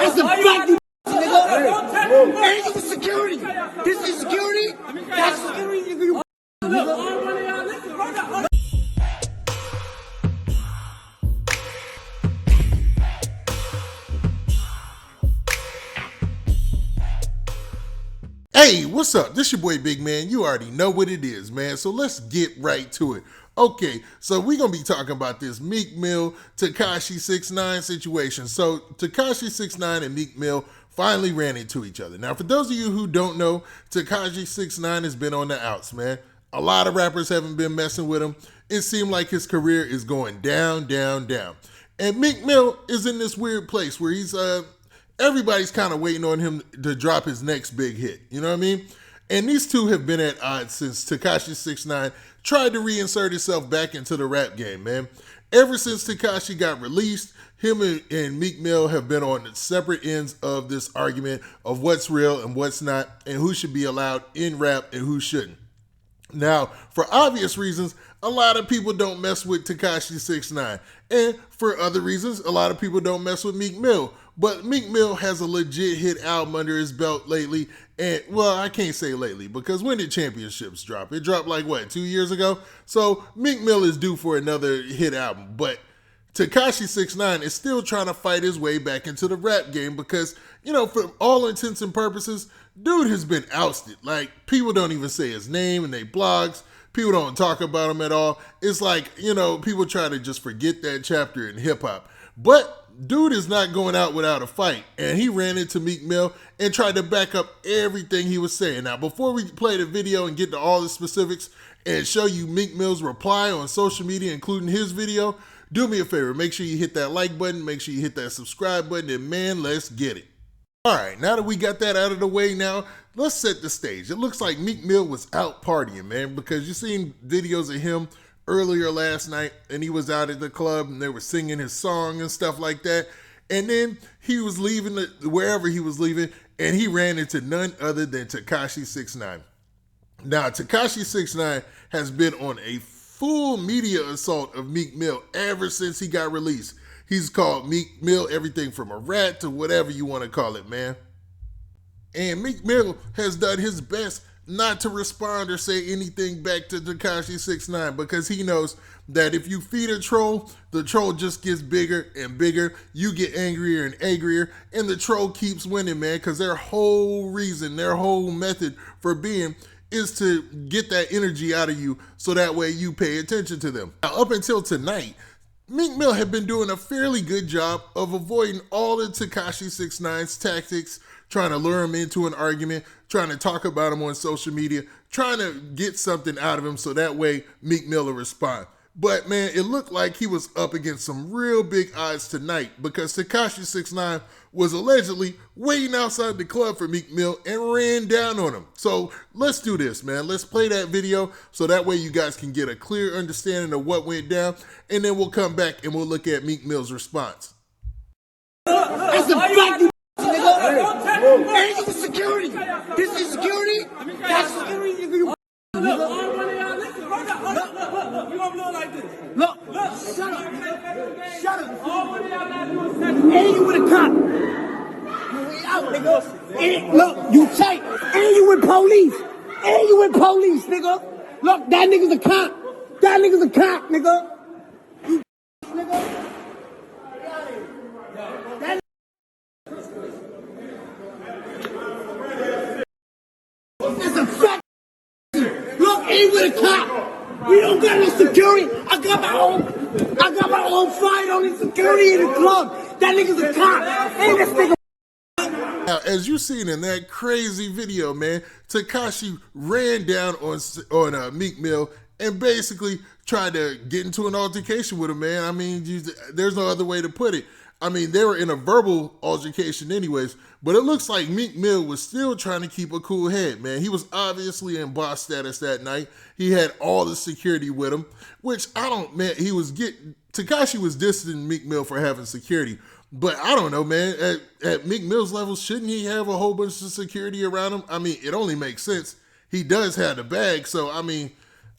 That's the fact, you nigga. Hey, this is security. This is security. That's security, nigga. You nigga. Hey, what's up? This your boy Big Man. You already know what it is, man. So let's get right to it. Okay, so we're going to be talking about this Meek Mill, Tekashi 6ix9ine situation. So Tekashi 6ix9ine and Meek Mill finally ran into each other. Now, for those of you who don't know, Tekashi 6ix9ine has been on the outs, man. A lot of rappers haven't been messing with him. It seemed like his career is going down, down, down. And Meek Mill is in this weird place where he's, everybody's kind of waiting on him to drop his next big hit. You know what I mean? And these two have been at odds since Tekashi 6ix9ine tried to reinsert himself back into the rap game, man. Ever since Tekashi got released, him and Meek Mill have been on the separate ends of this argument of what's real and what's not, and who should be allowed in rap and who shouldn't. Now, for obvious reasons, a lot of people don't mess with Tekashi 6ix9ine. And for other reasons, a lot of people don't mess with Meek Mill. But Meek Mill has a legit hit album under his belt lately. And, well, I can't say lately, because when did Championships drop? It dropped like, what, 2 years ago? So Meek Mill is due for another hit album. But Tekashi 6ix9ine is still trying to fight his way back into the rap game because, you know, for all intents and purposes, dude has been ousted. Like, people don't even say his name in their blogs. People don't talk about him at all. It's like, you know, people try to just forget that chapter in hip-hop. But dude is not going out without a fight, and he ran into Meek Mill and tried to back up everything he was saying. Now, before we play the video and get to all the specifics and show you Meek Mill's reply on social media, including his video, do me a favor. Make sure you hit that like button. Make sure you hit that subscribe button, and man, let's get it. All right, now that we got that out of the way now, let's set the stage. It looks like Meek Mill was out partying, man, because you seen videos of him earlier last night, and he was out at the club, and they were singing his song and stuff like that. And then he was leaving wherever he was leaving, and he ran into none other than Tekashi 6ix9ine. Now, Tekashi 6ix9ine has been on a full media assault of Meek Mill ever since he got released. He's called Meek Mill everything from a rat to whatever you want to call it, man. And Meek Mill has done his best not to respond or say anything back to Tekashi 6ix9ine because he knows that if you feed a troll, the troll just gets bigger and bigger. You get angrier and angrier, and the troll keeps winning, man, because their whole reason, their whole method for being is to get that energy out of you so that way you pay attention to them. Now, up until tonight, Meek Mill had been doing a fairly good job of avoiding all of Tekashi 6ix9ine's tactics, trying to lure him into an argument, trying to talk about him on social media, trying to get something out of him so that way Meek Mill will respond. But man, it looked like he was up against some real big odds tonight because Tekashi 6ix9ine was allegedly waiting outside the club for Meek Mill and ran down on him. So let's do this, man. Let's play that video so that way you guys can get a clear understanding of what went down, and then we'll come back and we'll look at Meek Mill's response. That's the fact, you nigga. Hey, this is security. This is security. That's security, nigga. You You gonna blow like this? look, shut up. Shut up. And you with a cop. You way out, nigga. And look, you tight. And you with police. And you with police, nigga. Look, that nigga's a cop. That nigga's a cop, nigga. You nigga. That's a fact. Look, ain't with a cop. We don't got no security. I got my own fight on the security in the club. That nigga's a cop. Ain't this nigga. Now, as you seen in that crazy video, man, Tekashi ran down on Meek Mill and basically tried to get into an altercation with him, man. I mean, there's no other way to put it. I mean, they were in a verbal altercation anyways, but it looks like Meek Mill was still trying to keep a cool head, man. He was obviously in boss status that night. He had all the security with him, which Tekashi was dissing Meek Mill for having security. But I don't know, man. At Meek Mill's level, shouldn't he have a whole bunch of security around him? I mean, it only makes sense. He does have the bag, so I mean,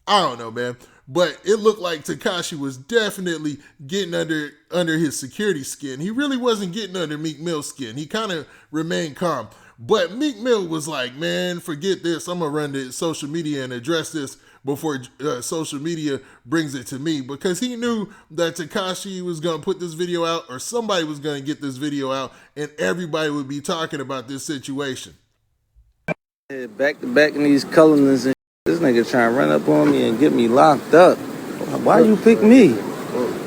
I don't know, man. but it looked like Tekashi was definitely getting under his security skin. He really wasn't getting under Meek Mill's skin. He kind of remained calm. But Meek Mill was like, man, forget this. I'm going to run to social media and address this before social media brings it to me, because he knew that Tekashi was going to put this video out, or somebody was going to get this video out, and everybody would be talking about this situation. Yeah, back to back in these colonies and shit. This nigga trying to run up on me and get me locked up. Why you pick me?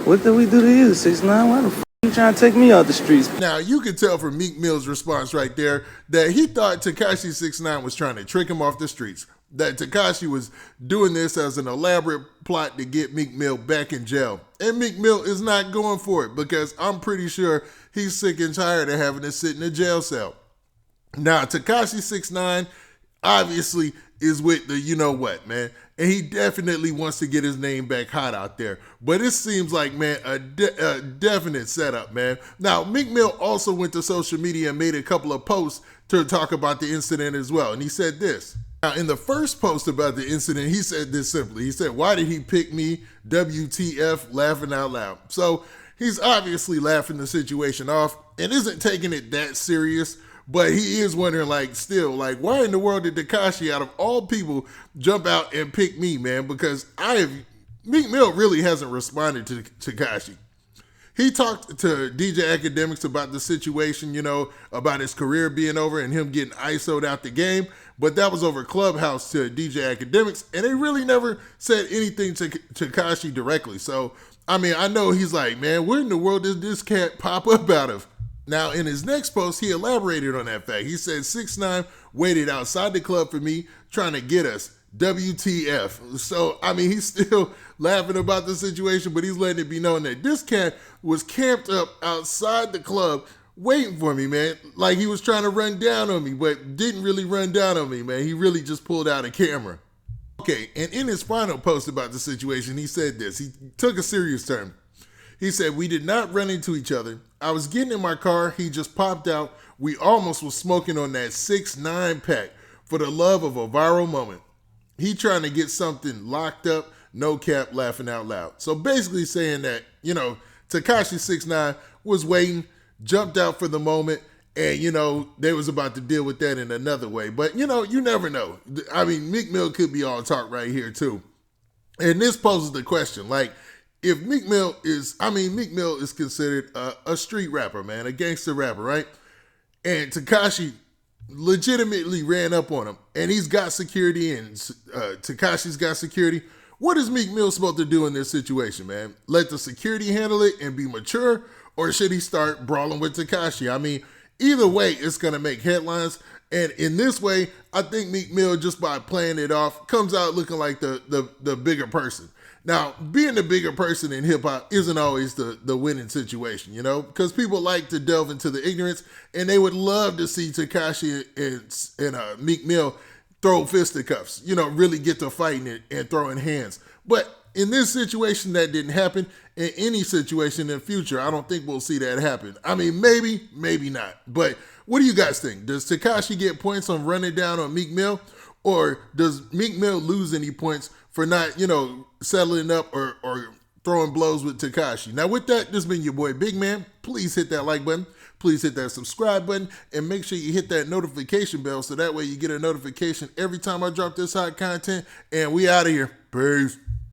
What did we do to you, 6ix9ine? Why the fuck you trying to take me out the streets? Now, you can tell from Meek Mill's response right there that he thought Tekashi 6ix9ine was trying to trick him off the streets. That Tekashi was doing this as an elaborate plot to get Meek Mill back in jail. And Meek Mill is not going for it, because I'm pretty sure he's sick and tired of having to sit in a jail cell. Now, Tekashi 6ix9ine obviously is with the you-know-what, man. And he definitely wants to get his name back hot out there. But it seems like, man, a definite setup, man. Now, Meek Mill also went to social media and made a couple of posts to talk about the incident as well. And he said this. Now, in the first post about the incident, he said this simply. He said, "Why did he pick me? WTF, laughing out loud." So he's obviously laughing the situation off and isn't taking it that serious. But he is wondering, like, still, like, why in the world did Tekashi, out of all people, jump out and pick me, man? Because Meek Mill really hasn't responded to Tekashi. He talked to DJ Academics about the situation, you know, about his career being over and him getting ISO'd out the game. But that was over Clubhouse to DJ Academics, and they really never said anything to Tekashi directly. So, I mean, I know he's like, man, where in the world did this cat pop up out of? Now, in his next post, he elaborated on that fact. He said, 6ix9ine waited outside the club for me, trying to get us. WTF. So, I mean, he's still laughing about the situation, but he's letting it be known that this cat was camped up outside the club waiting for me, man. Like he was trying to run down on me, but didn't really run down on me, man. He really just pulled out a camera. Okay, and in his final post about the situation, he said this. He took a serious turn. He said, "We did not run into each other. I was getting in my car. He just popped out. We almost was smoking on that 6ix9ine pack for the love of a viral moment. He trying to get something locked up, no cap, laughing out loud." So basically saying that, you know, Tekashi 6ix9ine was waiting, jumped out for the moment, and, you know, they was about to deal with that in another way. But, you know, you never know. I mean, Meek Mill could be all talk right here, too. And this poses the question, like, if Meek Mill is considered a street rapper, man, a gangster rapper, right? And Tekashi legitimately ran up on him, and he's got security, and Tekashi's got security. What is Meek Mill supposed to do in this situation, man? Let the security handle it and be mature, or should he start brawling with Tekashi? I mean, either way, it's going to make headlines. And in this way, I think Meek Mill, just by playing it off, comes out looking like the bigger person. Now, being the bigger person in hip-hop isn't always the winning situation, you know, because people like to delve into the ignorance, and they would love to see Tekashi and Meek Mill throw fisticuffs, you know, really get to fighting and throwing hands. But in this situation, that didn't happen. In any situation in the future, I don't think we'll see that happen. I mean, maybe, maybe not. But what do you guys think? Does Tekashi get points on running down on Meek Mill? Or does Meek Mill lose any points for not, you know, settling up or throwing blows with Tekashi? Now, with that, this has been your boy Big Man. Please hit that like button. Please hit that subscribe button. And make sure you hit that notification bell so that way you get a notification every time I drop this hot content. And we out of here. Peace.